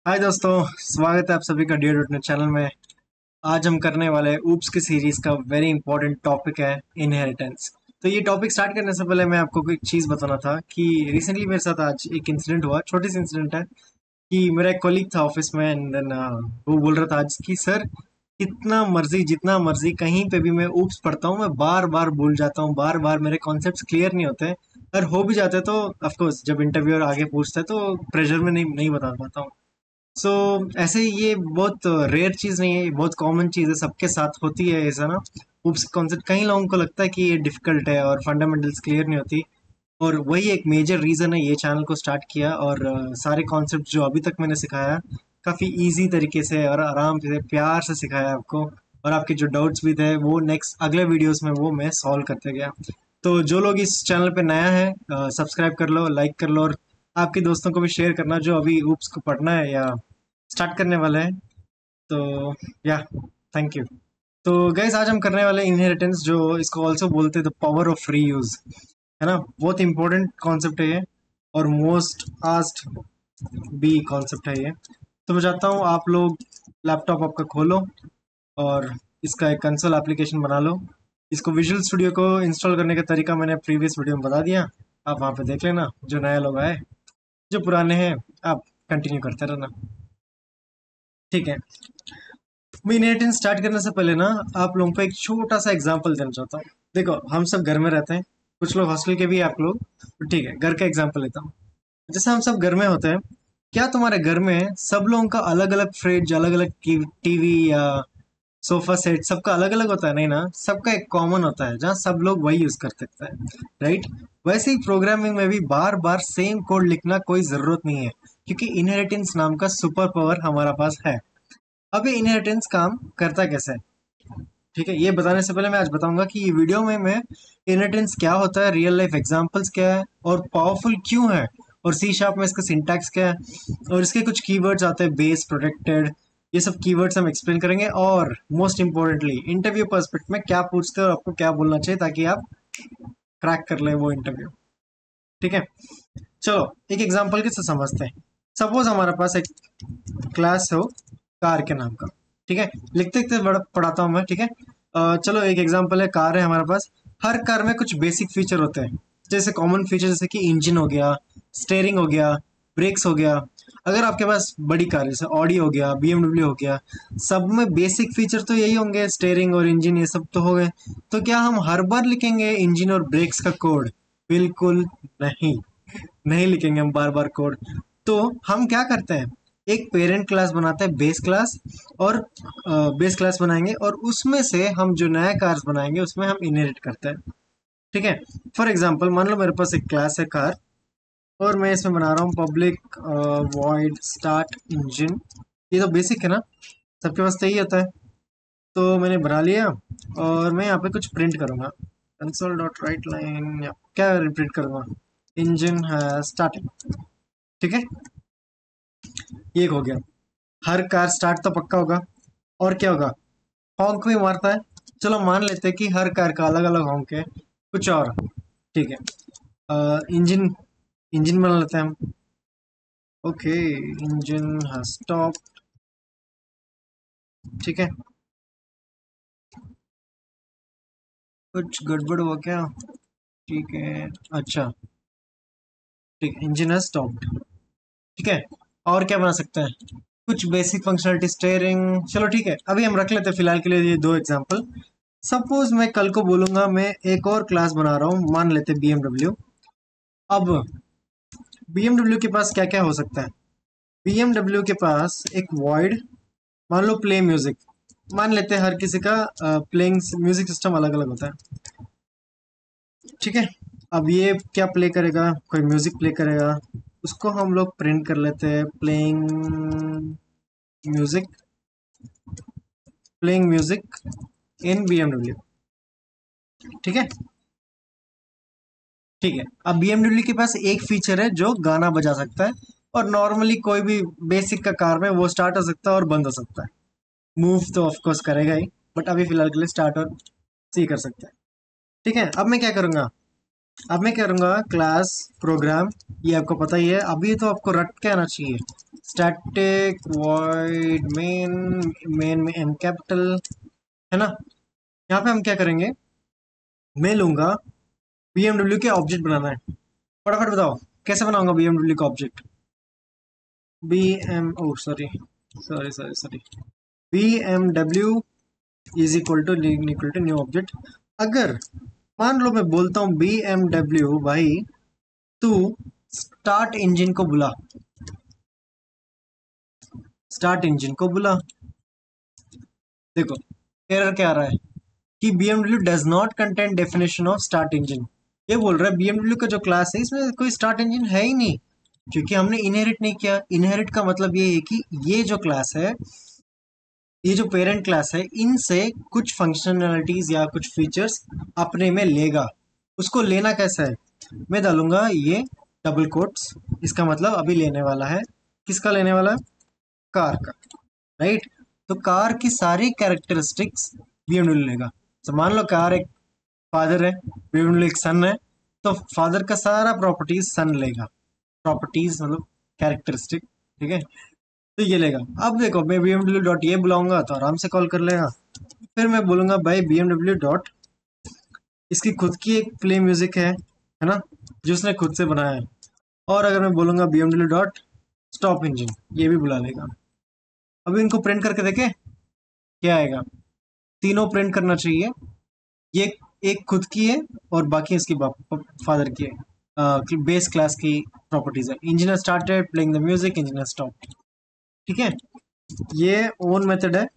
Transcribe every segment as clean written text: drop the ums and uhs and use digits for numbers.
हाय दोस्तों, स्वागत है आप सभी का डियर डॉट चैनल में। आज हम करने वाले ऊप्स की सीरीज का वेरी इंपॉर्टेंट टॉपिक है इनहेरिटेंस। तो ये टॉपिक स्टार्ट करने से पहले मैं आपको एक चीज़ बताना था कि रिसेंटली मेरे साथ आज एक इंसिडेंट हुआ, छोटी सी इंसिडेंट है कि मेरा एक कॉलीग था ऑफिस में एंड देन वो बोल रहा था आज कि सर कितना मर्जी जितना मर्जी कहीं पे भी मैं ऊप्स पढ़ता हूँ, मैं बार बार भूल जाता हूँ, बार बार मेरे कॉन्सेप्ट्स क्लियर नहीं होते। अगर हो भी जाते तो ऑफ कोर्स जब इंटरव्यूअर आगे पूछता है तो प्रेशर में नहीं बता पाता हूँ। सो ऐसे ये बहुत रेयर चीज़ नहीं है, ये बहुत कॉमन चीज़ है, सबके साथ होती है ऐसा ना। उस कॉन्सेप्ट कई लोगों को लगता है कि ये डिफिकल्ट है और फंडामेंटल्स क्लियर नहीं होती। और वही एक मेजर रीज़न है ये चैनल को स्टार्ट किया। और सारे कॉन्सेप्ट जो अभी तक मैंने सिखाया काफ़ी इजी तरीके से और आराम से प्यार से सिखाया आपको। और आपके जो डाउट्स भी थे वो नेक्स्ट अगले वीडियोस में वो मैं सॉल्व करते गया। तो जो लोग इस चैनल पे नया है, सब्सक्राइब कर लो, लाइक कर लो, और आपके दोस्तों को भी शेयर करना जो अभी ऊप्स को पढ़ना है या स्टार्ट करने वाले हैं। तो या थैंक यू। तो गाइस आज हम करने वाले इनहेरिटेंस, जो इसको ऑल्सो बोलते हैं द पावर ऑफ रीयूज, है ना। बहुत इंपॉर्टेंट कॉन्सेप्ट है ये और मोस्ट आस्क्ड भी कॉन्सेप्ट है ये। तो मैं चाहता हूँ आप लोग लैपटॉप आपका खोलो और इसका एक कंसोल एप्लीकेशन बना लो। इसको विजुअल स्टूडियो को इंस्टॉल करने का तरीका मैंने प्रीवियस वीडियो में बता दिया, आप वहाँ पे देख लेना। जो नए लोग आए, जो पुराने हैं, आप कंटिन्यू करते रहना, ठीक है। मैं इनहेरिटेंस स्टार्ट करने से पहले ना आप लोगों को एक छोटा सा एग्जांपल देना चाहता हूँ। देखो हम सब घर में रहते हैं, कुछ लोग हॉस्टल के भी हैं आप लोग, तो ठीक है घर का एग्जांपल लेता हूँ। जैसे हम सब घर में होते हैं, क्या तुम्हारे घर में सब लोगों का अलग अलग फ्रिज, अलग अलग टीवी या सोफा सेट सबका अलग अलग होता है? नहीं ना, सबका एक कॉमन होता है जहाँ सब लोग वही यूज कर सकते हैं, राइट। वैसे ही प्रोग्रामिंग में भी बार बार सेम कोड लिखना कोई जरूरत नहीं है, क्योंकि इनहेरिटेंस नाम का सुपर पावर हमारा पास है। अब ये इनहेरिटेंस काम करता कैसे है, ठीक है, ये बताने से पहले मैं आज बताऊंगा कि ये वीडियो में मैं इनहेरिटेंस क्या होता है, रियल लाइफ एग्जांपल्स क्या है और पावरफुल क्यों है, और सी शार्प में इसका सिंटैक्स क्या है, और इसके कुछ कीवर्ड्स आते हैं, बेस, प्रोटेक्टेड, ये सब कीवर्ड्स हम एक्सप्लेन करेंगे। और मोस्ट इंपॉर्टेंटली इंटरव्यू पर्सपेक्ट में क्या पूछते हैं और आपको क्या बोलना चाहिए ताकि आप क्रैक कर ले वो इंटरव्यू, ठीक है। चलो एक एग्जांपल के साथ समझते हैं। सपोज हमारे पास एक क्लास हो कार के नाम का, ठीक है। लिखते लिखते पढ़ाता हूँ मैं, ठीक है। चलो एक एग्जांपल है, कार है हमारे पास। हर कार में कुछ बेसिक फीचर होते हैं, जैसे कॉमन फीचर, जैसे कि इंजन हो गया, स्टेयरिंग हो गया, ब्रेक्स हो गया। अगर आपके पास बड़ी कार जैसे ऑडी हो गया, बीएमडब्ल्यू हो गया, सब में बेसिक फीचर तो यही होंगे, स्टेयरिंग और इंजन, ये सब तो हो गए। तो क्या हम हर बार लिखेंगे इंजन और ब्रेक्स का कोड? बिल्कुल नहीं, नहीं लिखेंगे हम बार बार कोड। तो हम क्या करते हैं, एक पेरेंट क्लास बनाते हैं, बेस क्लास, और बेस क्लास बनाएंगे और उसमें से हम जो नया कार्स बनाएंगे उसमें हम इनहेरिट करते हैं, ठीक है। फॉर एग्जांपल मान लो मेरे पास एक क्लास है कार, और मैं इसमें बना रहा हूँ पब्लिक वॉइड स्टार्ट इंजन। ये तो बेसिक है ना, सबके पास तो यही होता है। तो मैंने बना लिया और मैं यहाँ पे कुछ प्रिंट करूंगा, कंसोल डॉट राइट लाइन, या क्या प्रिंट करूंगा, इंजन है स्टार्टिंग, ठीक है। ये हो गया, हर कार स्टार्ट तो पक्का होगा। और क्या होगा, हॉन्क भी मारता है। चलो मान लेते हैं कि हर कार का अलग अलग हॉन्क है, कुछ और, ठीक है। इंजन, इंजन बना लेते हैं हम। ओके, इंजन है स्टॉप, ठीक है। कुछ गड़बड़ हुआ क्या? ठीक है, अच्छा, ठीक है, इंजन है स्टॉप, ठीक है। और क्या बना सकते हैं, कुछ बेसिक फंक्शनलिटी, स्टेयरिंग, चलो ठीक है, अभी हम रख लेते हैं फिलहाल के लिए ये दो एग्जांपल। सपोज मैं कल को बोलूंगा मैं एक और क्लास बना रहा हूँ, मान लेते हैं बीएमडब्ल्यू। अब बीएमडब्ल्यू के पास क्या क्या हो सकता है, बीएमडब्ल्यू के पास एक वॉइड, मान लो प्ले म्यूजिक, मान लेते हैं हर किसी का प्लेइंग म्यूजिक सिस्टम अलग अलग होता है, ठीक है। अब ये क्या प्ले करेगा, कोई म्यूजिक प्ले करेगा, उसको हम लोग प्रिंट कर लेते हैं, playing music, playing music in BMW, ठीक है। ठीक है, अब बीएमडब्ल्यू के पास एक फीचर है जो गाना बजा सकता है, और नॉर्मली कोई भी बेसिक का कार में वो स्टार्ट हो सकता है और बंद हो सकता है। मूव तो ऑफ कोर्स करेगा ही, बट अभी फिलहाल के लिए स्टार्ट और सी कर सकता है, ठीक है। अब मैं क्या करूंगा, अब मैं क्या करूँगा, क्लास प्रोग्राम, ये आपको पता ही है, अभी तो आपको रट के आना चाहिए। स्टैटिक वॉइड मेन, मेन में एम कैपिटल है ना। यहाँ पे हम क्या करेंगे, मैं लूंगा BMW के ऑब्जेक्ट बनाना है। फटाफट बताओ कैसे बनाऊंगा BMW का object. B M O sorry sorry sorry sorry BMW is equal to new object. अगर मान लो मैं बोलता हूँ BMW भाई तू स्टार्ट इंजन को बुला, स्टार्ट इंजन को बुला। देखो एरर क्या आ रहा है कि BMW does not contain definition of start engine. ये बोल रहा है BMW का जो क्लास है इसमें कोई स्टार्ट इंजन है ही नहीं, क्योंकि हमने इनहेरिट नहीं किया। इनहेरिट का मतलब ये है कि ये जो क्लास है, ये जो पेरेंट क्लास है, इनसे कुछ फंक्शनैलिटीज या कुछ फीचर्स अपने में लेगा। उसको लेना कैसा है, मैं डालूंगा ये डबल कोट्स, इसका मतलब अभी लेने वाला है, किसका लेने वाला है, कार का, राइट। तो कार की सारी कैरेक्टरिस्टिक्स BMW लेगा। तो मान लो कार एक फादर है, BMW एक सन है, तो फादर का सारा प्रॉपर्टीज सन लेगा। प्रॉपर्टीज मतलब कैरेक्टरिस्टिक, ठीक है। तो ये लेगा। अब देखो मैं BMW डॉट ये बुलाऊंगा तो आराम से कॉल कर लेगा। फिर मैं बोलूंगा भाई BMW डॉट, इसकी खुद की एक प्ले म्यूजिक है ना, जो उसने खुद से बनाया है। और अगर मैं बोलूंगा BMW डॉट स्टॉप इंजन, ये भी बुला लेगा। अभी इनको प्रिंट करके देखे क्या आएगा, तीनों प्रिंट करना चाहिए। ये एक खुद की है और बाकी इसकी फादर की है। बेस क्लास की प्रॉपर्टीज है। Engineer started playing the music, engineer stop, ठीक है। ये ओन मेथड है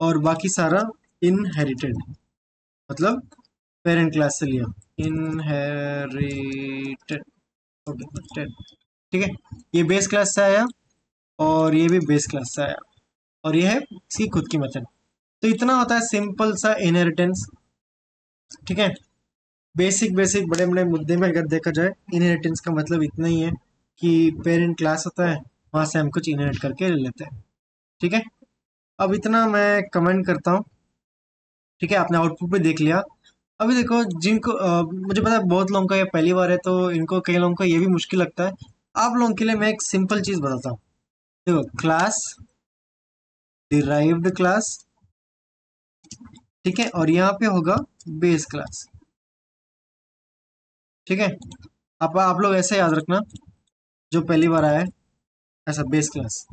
और बाकी सारा इनहेरिटेड, मतलब पेरेंट क्लास से लिया, इनहेरिटेड, ओके ठीक है। ये बेस क्लास से आया और ये भी बेस क्लास से आया और ये है इसकी खुद की मेथड। तो इतना होता है सिंपल सा इनहेरिटेंस, ठीक है। बेसिक बेसिक बड़े बड़े मुद्दे में अगर देखा जाए, इनहेरिटेंस का मतलब इतना ही है कि पेरेंट क्लास होता है, वहां से हम कुछ इनहेरिट करके ले लेते हैं, ठीक है। अब इतना मैं कमेंट करता हूँ, ठीक है। आपने आउटपुट पे देख लिया। अभी देखो जिनको मुझे पता है बहुत लोगों का ये पहली बार है, तो इनको कई लोगों को ये भी मुश्किल लगता है। आप लोगों के लिए मैं एक सिंपल चीज बताता हूँ। देखो क्लास, डिराइव्ड क्लास, ठीक है, और यहाँ पे होगा बेस क्लास, ठीक है। आप लोग ऐसे याद रखना, जो पहली बार आया है ऐसा बेस क्लास।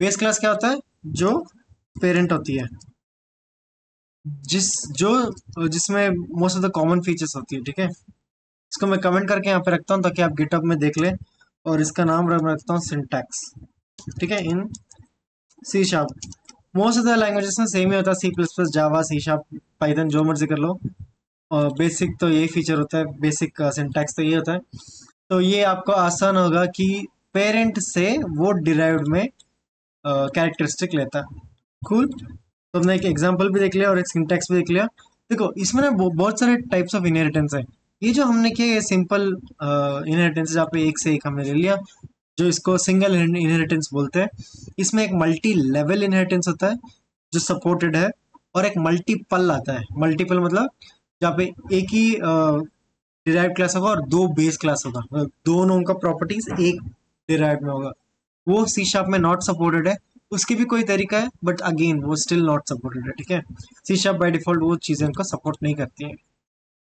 बेस क्लास क्या होता है, जो पेरेंट होती है, जिस जो जिसमें most of the common features होती है, ठीक है। इसको मैं कमेंट करके यहाँ पे रखता हूँ ताकि आप गिटहब में देख ले। और इसका नाम रखता हूँ सिंटैक्स, ठीक है, in C sharp. Most of the languages में सेम ही होता है, C++, Java, C sharp, Python, जो मर्जी कर लो। और बेसिक तो यही फीचर होता है, बेसिक सिंटैक्स तो ये होता है। तो ये आपको आसान होगा कि पेरेंट से वो डिराइव्ड में कैरेक्टरिस्टिक लेता है। कूल। तो हमने एक एग्जांपल भी देख लिया और एक सिंटैक्स भी देख लिया। देखो इसमें ना बहुत सारे टाइप्स ऑफ इनहेरिटेंस है। ये जो हमने किया ये सिंपल इनहेरिटेंस, जहाँ पे एक से एक हमने ले लिया, जो इसको सिंगल इनहेरिटेंस बोलते हैं। इसमें एक मल्टी लेवल इनहेरिटेंस होता है जो सपोर्टेड है, और एक मल्टीपल आता है। मल्टीपल मतलब जहाँ पे एक ही डिराइव्ड क्लास होगा और दो बेस क्लास होगा, मतलब दोनों का प्रॉपर्टीज एक डिराइव्ड में होगा। वो सी शार्प में नॉट सपोर्टेड है। उसकी भी कोई तरीका है बट अगेन वो स्टिल नॉट सपोर्टेड है, ठीक है। सी शार्प बाय डिफॉल्ट वो चीज़ें उनको सपोर्ट नहीं करती हैं।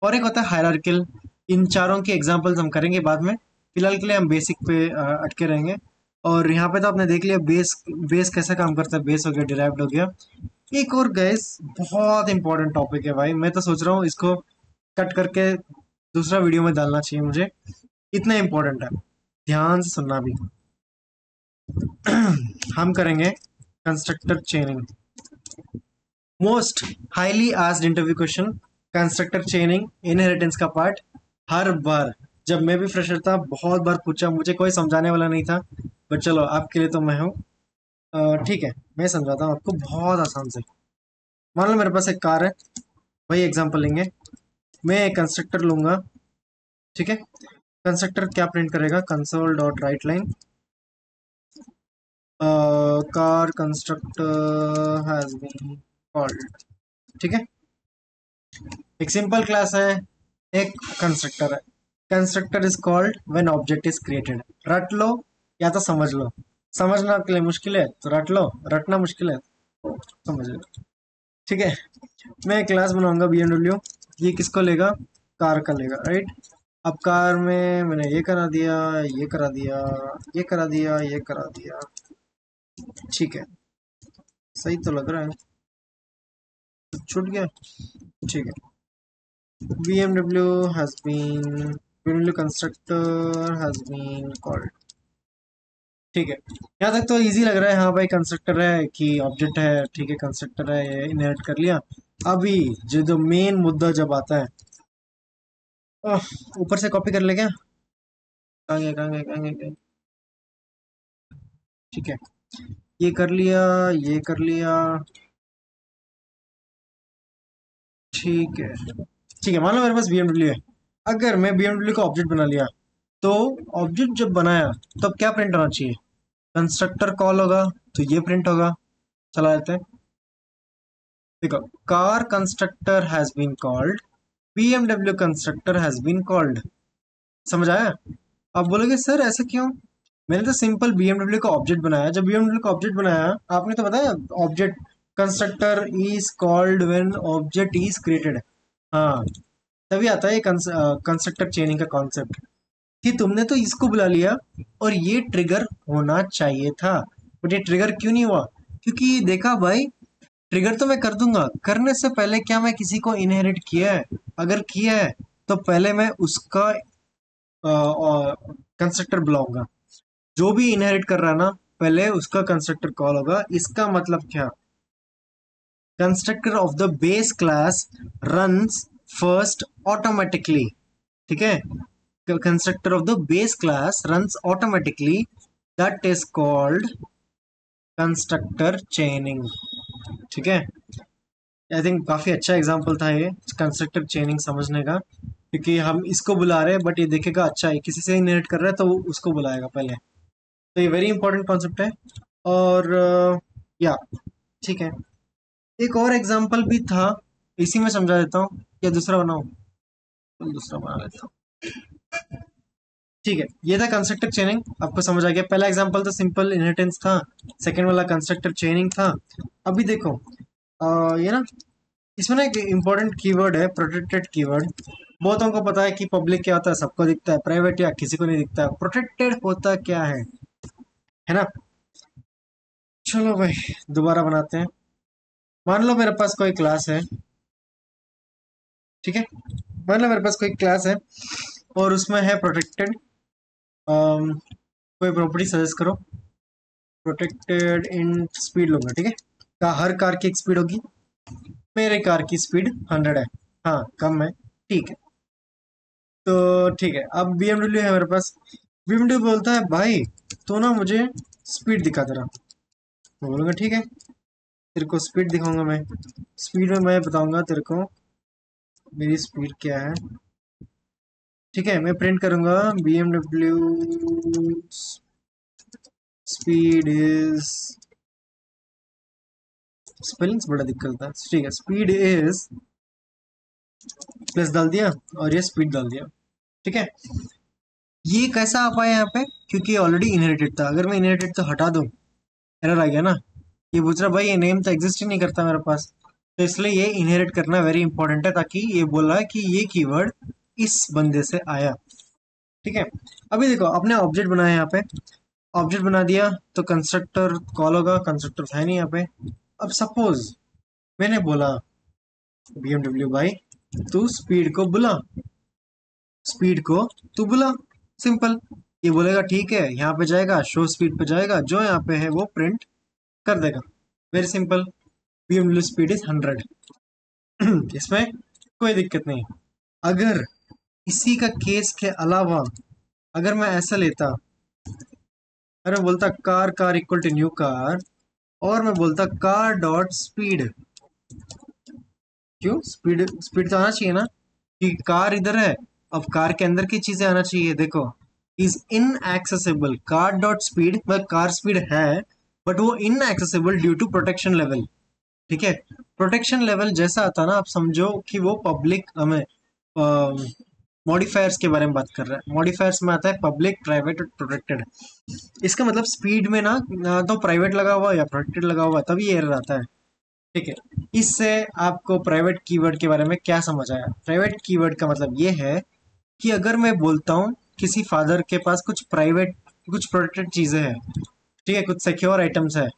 और एक होता है हायरार्किकल। इन चारों के एग्जांपल्स हम करेंगे बाद में, फिलहाल के लिए हम बेसिक पे अटके रहेंगे। और यहाँ पे तो आपने देख लिया बेस, बेस कैसा काम करता है, बेस हो गया, डिराइव्ड हो गया। एक और गैस बहुत इंपॉर्टेंट टॉपिक है भाई, मैं तो सोच रहा हूँ इसको कट करके दूसरा वीडियो में डालना चाहिए मुझे, इतना इंपॉर्टेंट है, ध्यान से सुनना भी। हम करेंगे constructor चेनिंग, most highly asked interview question. Constructor चेनिंग inheritance का पार्ट। हर बार जब मैं भी फ्रेशर था बहुत बार पूछा, मुझे कोई समझाने वाला नहीं था, बट चलो आपके लिए तो मैं हूँ। ठीक है, मैं समझाता हूँ आपको बहुत आसान से। मान लो मेरे पास एक कार है, वही एग्जांपल लेंगे। मैं एक कंस्ट्रक्टर लूंगा, ठीक है। कंस्ट्रक्टर क्या प्रिंट करेगा, console dot write line car constructor has been called, ठीक है। एक सिंपल क्लास है, एक कंस्ट्रक्टर है। Constructor is called when object is created. रट लो या तो समझ लो। समझना के लिए मुश्किल है तो रट लो, रटना मुश्किल है समझ लो। ठीक है, मैं क्लास बनाऊंगा BMW। ये किसको लेगा? कार का लेगा, राइट। अब कार में मैंने ये करा दिया, ये करा दिया, ये करा दिया, ये करा दिया। ठीक है, सही तो लग रहा है। तो छूट गया। ठीक है, BMW has been BMW constructor has been called। ठीक है, यहाँ तक तो इजी लग रहा है। हाँ भाई, कंस्ट्रक्टर है कि ऑब्जेक्ट है, ठीक है कंस्ट्रक्टर है, ये इनहेरिट कर लिया। अभी जो मेन मुद्दा जब आता है, ऊपर से कॉपी कर ले क्या? कहाँ गया, कहाँ गया, कहाँ गया, कहाँ गया? ठीक है, ये कर लिया, ये कर लिया। ठीक है, ठीक है, मान लो मेरे पास BMW है। अगर मैं BMW का ऑब्जेक्ट बना लिया, तो ऑब्जेक्ट जब बनाया तब क्या प्रिंट होना चाहिए? कंस्ट्रक्टर कॉल होगा तो ये प्रिंट होगा। चला जाते हैं, देखो, car constructor has been called, BMW constructor has been called. समझ आया? आप बोलोगे सर ऐसे क्यों? मैंने तो सिंपल BMW का ऑब्जेक्ट बनाया। जब BMW का ऑब्जेक्ट बनाया, आपने तो बताया object constructor is called when object is created. हाँ, तभी आता है कंस्ट्रक्टर चेनिंग का कॉन्सेप्ट, कि तुमने तो इसको बुला लिया और ये ट्रिगर होना चाहिए था, बट ये ट्रिगर क्यों नहीं हुआ? क्योंकि देखा भाई, ट्रिगर तो मैं कर दूंगा, करने से पहले क्या मैं किसी को इनहेरिट किया है? अगर किया है तो पहले मैं उसका कंस्ट्रक्टर बुलाऊंगा। जो भी इनहेरिट कर रहा है ना, पहले उसका कंस्ट्रक्टर कॉल होगा। इसका मतलब क्या? Constructor of the base class runs first automatically. ठीक है, constructor of the base class runs automatically, that is called constructor चेनिंग। ठीक है, आई थिंक काफी अच्छा एग्जांपल था ये कंस्ट्रक्टर चेनिंग समझने का, क्योंकि हम इसको बुला रहे हैं बट ये देखेगा अच्छा है किसी से इनहेरिट कर रहा है तो वो उसको बुलाएगा पहले। तो ये वेरी इंपॉर्टेंट कॉन्सेप्ट है। और या ठीक है, एक और एग्जांपल भी था, इसी में समझा देता हूँ या दूसरा बनाऊँ? दूसरा बना लेता हूँ। ठीक है, ये था कंस्ट्रक्टर चेनिंग, आपको समझ आ गया। पहला एग्जांपल तो सिंपल इनहेरिटेंस था, सेकंड वाला कंस्ट्रक्टर चेनिंग था। अभी देखो, ये ना, इसमें ना एक इम्पोर्टेंट कीवर्ड है प्रोटेक्टेड कीवर्ड। बहुतों को पता है कि पब्लिक क्या होता है, सबको दिखता है, प्राइवेट या किसी को नहीं दिखता है। प्रोटेक्टेड होता क्या है ना? चलो भाई, दोबारा बनाते हैं। मान लो मेरे पास कोई क्लास है, ठीक है, मान लो मेरे पास कोई क्लास है और उसमें है प्रोटेक्टेड। कोई प्रॉपर्टी सजेस्ट करो। प्रोटेक्टेड इन स्पीड लूंगा, ठीक है। हर कार की एक स्पीड होगी, मेरे कार की स्पीड 100 है। हाँ, कम है, ठीक है। तो ठीक है, अब BMW है मेरे पास। BMW बोलता है भाई तो ना मुझे स्पीड दिखा तेरा। मैं बोलूँगा ठीक है, तेरे को स्पीड दिखाऊंगा मैं। स्पीड में मैं बताऊंगा तेरे को मेरी स्पीड क्या है। ठीक है, मैं प्रिंट करूंगा BMW स्पीड इज, स्पेलिंग्स बड़ा दिक्कत होता है। ठीक है, स्पीड इज प्लस डाल दिया और ये स्पीड डाल दिया। ठीक है, ये कैसा आ पाया यहाँ पे? क्योंकि ऑलरेडी इनहेरिटेड था। अगर मैं इनहेरिटेड तो हटा दूं, एरर आ गया ना। ये पूछ रहा भाई ये नेम तो एग्जिस्ट ही नहीं करता मेरे पास, तो इसलिए ये इनहेरिट करना वेरी इंपॉर्टेंट है, ताकि ये बोला है कि ये कीवर्ड इस बंदे से आया। ठीक है, अभी देखो, अपने ऑब्जेक्ट बनाया यहाँ पे, ऑब्जेक्ट बना दिया तो कंस्ट्रक्टर कॉल होगा। कंस्ट्रक्टर था नहीं यहाँ पे। अब सपोज मैंने बोला BMW भाई तू स्पीड को बुला, स्पीड को तू बुला, सिंपल। ये बोलेगा ठीक है, यहाँ पे जाएगा, शो स्पीड पे जाएगा, जो यहाँ पे है वो प्रिंट कर देगा। Very simple, BMW speed is 100। इसमें कोई दिक्कत नहीं। अगर इसी का केस के अलावा अगर मैं ऐसा लेता, अगर मैं बोलता car car equal to new car, और मैं बोलता कार डॉट स्पीड, क्यों? स्पीड स्पीड तो आना चाहिए ना, कि कार इधर है। अब कार के अंदर की चीजें आना चाहिए। देखो, is inaccessible, car dot speed मतलब कार स्पीड है, बट वो inaccessible due to protection level. ठीक है, प्रोटेक्शन लेवल जैसा आता ना, आप समझो कि वो पब्लिक हमें मॉडिफायर्स के बारे में बात कर रहा है। मॉडिफायर्स में आता है पब्लिक, प्राइवेट और प्रोटेक्टेड। इसका मतलब स्पीड में ना तो प्राइवेट लगा हुआ या प्रोटेक्टेड लगा हुआ तभी ये एरर आता है। ठीक है, इससे आपको प्राइवेट कीवर्ड के बारे में क्या समझ आया? प्राइवेट कीवर्ड का मतलब ये है कि अगर मैं बोलता हूँ किसी फादर के पास कुछ प्राइवेट, कुछ प्रोटेक्टेड चीजें हैं, ठीक है, कुछ सिक्योर आइटम्स है,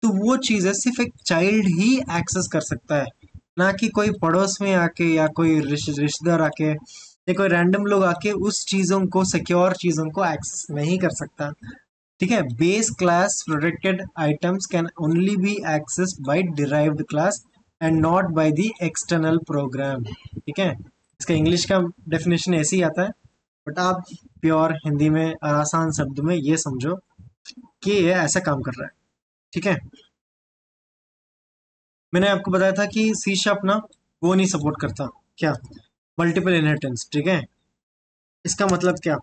तो वो चीजें सिर्फ एक चाइल्ड ही एक्सेस कर सकता है, ना कि कोई पड़ोस में आके या कोई रिश्तेदार आके या कोई रैंडम लोग आके उस चीजों को, सिक्योर चीजों को एक्सेस नहीं कर सकता। ठीक है, base class protected items can only be accessed by derived class and not by the external program. ठीक है, इसका इंग्लिश का डेफिनेशन ऐसे ही आता है, बट आप प्योर हिंदी में आसान शब्द में ये समझो कि ये ऐसा काम कर रहा है। ठीक है, मैंने आपको बताया था कि सी शार्प ना वो नहीं सपोर्ट करता, क्या? Multiple inheritance. ठीक है, इसका मतलब क्या?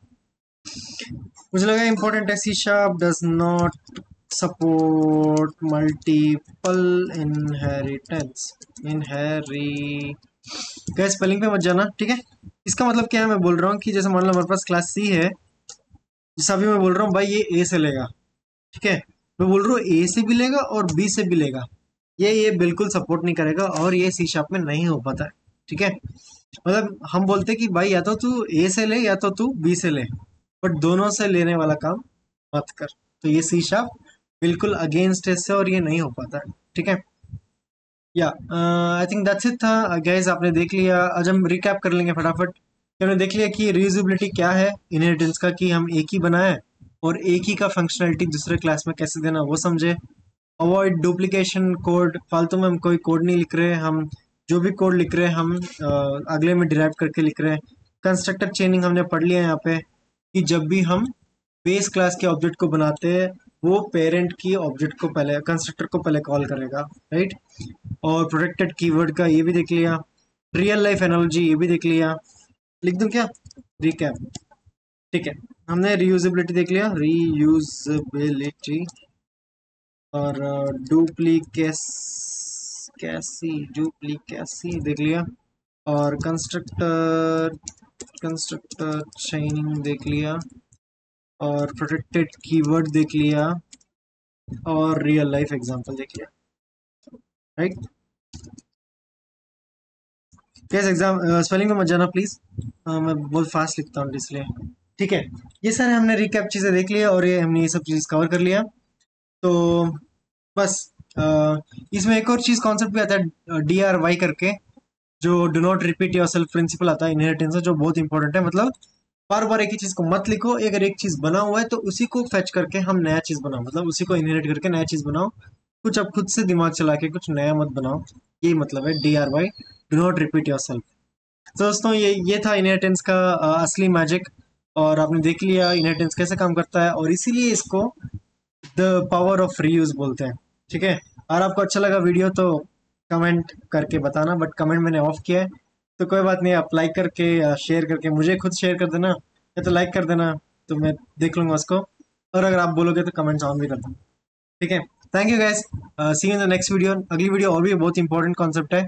मुझे लगा इंपॉर्टेंट है। C sharp does not support multiple inheritance. इनहेरी क्या, स्पेलिंग पे मत जाना। ठीक है, इसका मतलब क्या है? मैं बोल रहा हूँ कि जैसे मान लो हमारे पास क्लास सी है, जैसा अभी मैं बोल रहा हूँ भाई ये ए से लेगा, ठीक है, मैं बोल रहा हूँ ए से भी लेगा और बी से भी लेगा, ये बिल्कुल सपोर्ट नहीं करेगा और ये सी शार्प में नहीं हो पाता है। ठीक है, मतलब हम बोलते हैं कि भाई या तो तू ए से ले या तो तू बी से ले, बट दोनों से लेने वाला काम मत कर। तो ये सी शार्प बिल्कुल अगेंस्ट है इससे और ये नहीं हो पाता है। ठीक है, या आई थिंक दैट्स इट था गाइस। आपने देख लिया, आज हम रिकैप कर लेंगे फटाफट कि हमने देख लिया कि रीयूजेबिलिटी क्या है इनहेरिटेंस का, कि हम एक ही बनाए और एक ही का फंक्शनलिटी दूसरे क्लास में कैसे देना वो समझे। अवॉइड डुप्लीकेशन कोड, फालतू में हम कोई कोड नहीं लिख रहे, हम जो भी कोड लिख रहे हैं हम अगले में डिराइव करके लिख रहे हैं। कंस्ट्रक्टर चेनिंग हमने पढ़ लिया है यहाँ पे, कि जब भी हम बेस क्लास के ऑब्जेक्ट को बनाते हैं वो पेरेंट की ऑब्जेक्ट को पहले, कंस्ट्रक्टर को पहले कॉल करेगा, राइट। और प्रोटेक्टेड कीवर्ड का ये भी देख लिया, रियल लाइफ एनालॉजी ये भी देख लिया। लिख दूं क्या? रिकैप। ठीक है, हमने रीयूजेबिलिटी देख लिया, रीयूजेबिलिटी, और डुप्लीकेसी देख लिया, और कंस्ट्रक्टर कंस्ट्रक्टर चाइनिंग देख लिया, और प्रोटेक्टेड कीवर्ड देख लिया, और रियल लाइफ एग्जांपल देख लिया, राइट। कैसे एग्जाम स्पेलिंग में मत जाना प्लीज, मैं बहुत फास्ट लिखता हूँ इसलिए। ठीक है, ये सारे हमने रिकैप चीजें देख लिया और ये हमने ये सब चीज कवर कर लिया। तो बस इसमें एक और चीज कॉन्सेप्ट भी आता है DRY करके, जो do not repeat yourself principle आता है इनहेरिटेंस से, जो बहुत इंपॉर्टेंट है। मतलब बार बार एक ही चीज को मत लिखो, अगर एक चीज बना हुआ है तो उसी को फेच करके हम नया चीज बनाओ, मतलब उसी को इनहेरिट करके नया चीज बनाओ। कुछ अब खुद से दिमाग चला के कुछ नया मत बनाओ, यही मतलब है DRY, do not repeat your self. तो दोस्तों ये था इनहेरिटेंस का असली मैजिक, और आपने देख लिया इनहेरिटेंस कैसे काम करता है, और इसीलिए इसको द पावर ऑफ रीयूज बोलते हैं। ठीक है, और आपको अच्छा लगा वीडियो तो कमेंट करके बताना, बट कमेंट मैंने ऑफ किया है तो कोई बात नहीं, आप लाइक करके या शेयर करके मुझे खुद शेयर कर देना, या तो लाइक कर देना तो मैं देख लूंगा उसको, और अगर आप बोलोगे तो कमेंट्स ऑन भी कर दूँ। ठीक है, thank you guys, see you in the next video. अगली वीडियो और भी बहुत इंपॉर्टेंट कॉन्सेप्ट है,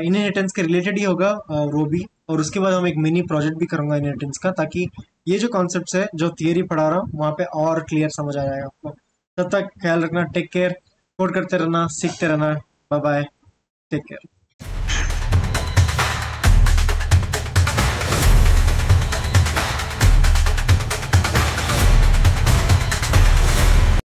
इनहेरिटेंस के रिलेटेड ही होगा वो भी, और उसके बाद हम एक मिनी प्रोजेक्ट भी करूंगा इनहेरिटेंस का, ताकि ये जो कॉन्सेप्ट्स है जो थियरी पढ़ा रहा हूँ वहाँ पे और क्लियर समझ आ जाएगा आपको। तब तक ख्याल रखना, टेक केयर, कोड करते रहना, सीखते रहना, बाय बाय, टेक केयर।